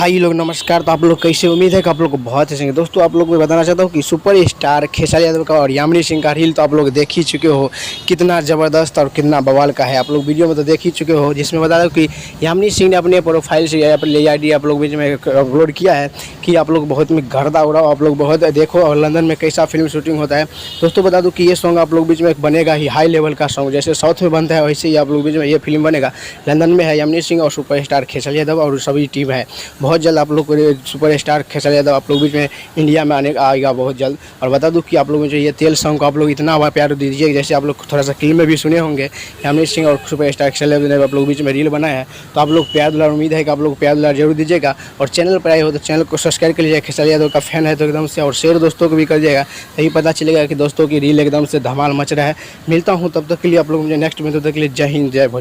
भाई लोग नमस्कार। तो आप लोग कैसे, उम्मीद है कि आप लोग को बहुत अच्छे हैं। दोस्तों आप लोग को बताना चाहता हूँ कि सुपर स्टार खेसारी यादव का और यामिनी सिंह का रील तो आप लोग देख ही चुके हो, कितना ज़बरदस्त और कितना बवाल का है। आप लोग वीडियो में तो देख ही चुके हो, जिसमें बता दो कि यामिनी सिंह ने अपने प्रोफाइल से अपनी ID आप लोग बीच में अपलोड किया है कि आप लोग बहुत में गर्दा उड़ाओ, आप लोग बहुत देखो और लंदन में कैसा फिल्म शूटिंग होता है। दोस्तों बता दूँ कि ये सॉन्ग आप लोग बीच में एक बनेगा ही हाई लेवल का सॉन्ग, जैसे साउथ में बनता है वैसे ही आप लोग बीच में ये फिल्म बनेगा। लंदन में है यामिनी सिंह और सुपर स्टार खेसारी यादव और सभी टीम है। बहुत जल्द आप लोग को सुपर स्टार खेसारी यादव आप लोग बीच में इंडिया में आने आएगा बहुत जल्द। और बता दूं कि आप लोगों को ये तेल सॉन्ग को आप लोग इतना प्यार दीजिए, जैसे आप लोग थोड़ा सा क्लिप में भी सुने होंगे यामिनी सिंह और सुपर स्टार खेसारी यादव ने आप लोग बीच में रील बनाया है। तो आप लोग प्यार दुलार, उम्मीद है कि आप लोग प्यार दुलार जरूर दीजिएगा। और चैनल पर आए हो तो चैनल को सब्सक्राइब कर लीजिए, खेसारी यादव का फैन है तो एकदम से, और शेयर दोस्तों को भी कर दिएगा, यही पता चलेगा कि दोस्तों की रील एकदम से धमाल मच रहा है। मिलता हूँ तब तक के लिए आप लोग मुझे नेक्स्ट में, तब तक के लिए जय हिंद जय भोजपुरी।